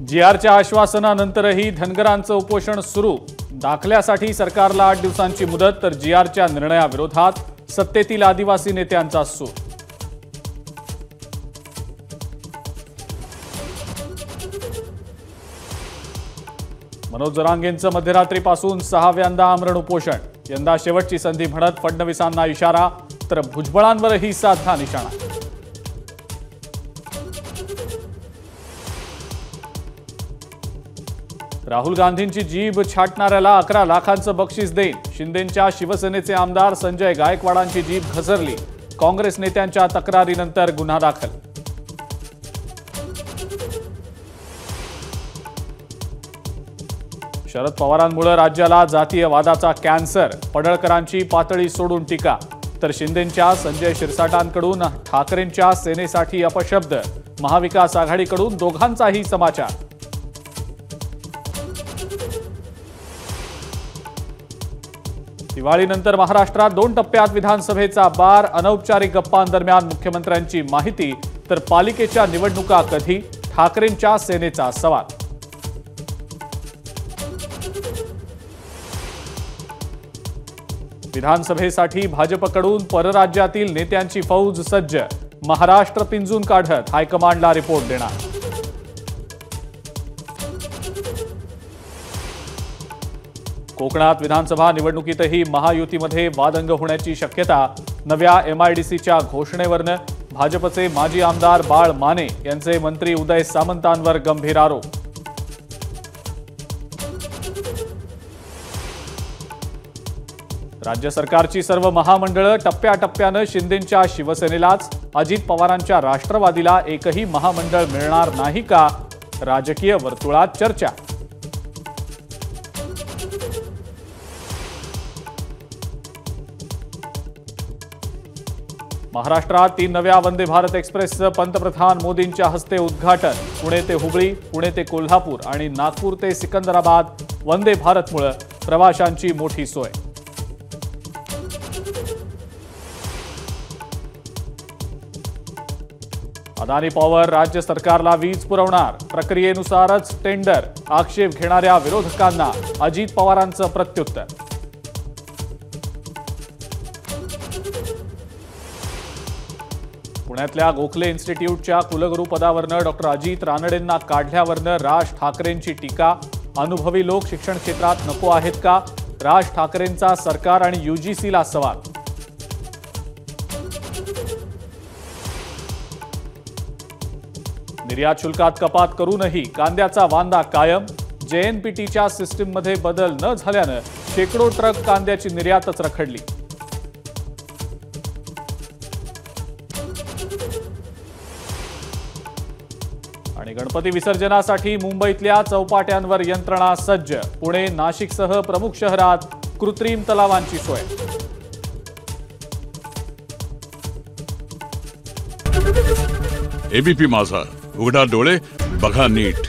जीआरच्या आश्वासनानंतरही धनगरांचं उपोषण सुरू। दाखल्यासाठी सरकारला 8 दिवसांची मुदत, तर जीआरच्या निर्णयाविरोधात सत्तेतील आदिवासी नेत्यांचा सूर। मनोज जरांगेंचं मध्यरात्रीपासून 6व्यांदा आमरण उपोषण। यंदा शेवटची संधी म्हणत फडणवीसांना इशारा, तर भुजबळांवरही साधा निशाणा। राहुल गांधींची जीभ छाटणाऱ्याला 11 लाखांचं बक्षीस देईन। शिंदेंच्या शिवसेनेचे आमदार संजय गायकवाडांची जीभ घसरली। काँग्रेस नेत्यांच्या तक्रारीनंतर गुन्हा दाखल। शरद पवारांमुळे राज्याला जातीय वादाचा कॅन्सर। पडळकरांची पातळी सोडून टीका, तर शिंदेंच्या संजय शिरसाटांकडून ठाकरेंच्या सेनेसाठी अपशब्द। महाविकास आघाडीकडून दोघांचाही समाचार। दिवाळीनंतर महाराष्ट्रात 2 टप्प्यात विधानसभेचा बार। अनौपचारिक गप्पांदरम्यान मुख्यमंत्र्यांची माहिती, तर पालिकेच्या निवडणुका कधी? ठाकरेंच्या सेनेचा सवाल। विधानसभेसाठी भाजपकडून परराज्यातील नेत्यांची फौज सज्ज। महाराष्ट्र पिंजून काढत हायकमांडला रिपोर्ट देणार। कोकणात विधानसभा निवडणुकीतही महायुतीमध्ये वादंग होण्याची शक्यता। नव्या एमआयडीसीच्या घोषणेवरनं भाजपचे माजी आमदार बाळ माने यांचे मंत्री उदय सामंतांवर गंभीर आरोप। राज्य सरकारची सर्व महामंडळं टप्प्याटप्प्यानं शिंदेंच्या शिवसेनेलाच। अजित पवारांच्या राष्ट्रवादीला एकही महामंडळ मिळणार नाही का? राजकीय वर्तुळात चर्चा। महाराष्ट्रात 3 नव्या वंदे भारत एक्सप्रेसचं पंतप्रधान मोदींच्या हस्ते उद्घाटन। पुणे ते हुबळी, पुणे ते कोल्हापूर आणि नागपूर ते सिकंदराबाद वंदे भारतमुळे प्रवाशांची मोठी सोय। अदानी पॉवर राज्य सरकारला वीज पुरवणार। प्रक्रियेनुसारच टेंडर। आक्षेप घेणाऱ्या विरोधकांना अजित पवारांचं प्रत्युत्तर। पुण्यातल्या गोखले इन्स्टिट्यूटच्या कुलगुरू पदावरनं डॉक्टर अजित रानडेंना काढल्यावरनं राज ठाकरेंची टीका। अनुभवी लोक शिक्षण क्षेत्रात नको आहेत का? राज ठाकरेंचा सरकार आणि यूजीसीला सवाल। निर्यात शुल्कात कपात करूनही कांद्याचा वांदा कायम। जेएनपीटीच्या सिस्टीममध्ये बदल न झाल्यानं शेकडो ट्रक कांद्याची निर्यातच रखडली। आणि गणपती विसर्जनासाठी मुंबईतल्या चौपाट्यांवर यंत्रणा सज्ज। पुणे, नाशिकसह प्रमुख शहरात कृत्रिम तलावांची सोय। एबीपी माझा, उघडा डोळे बघा नीट।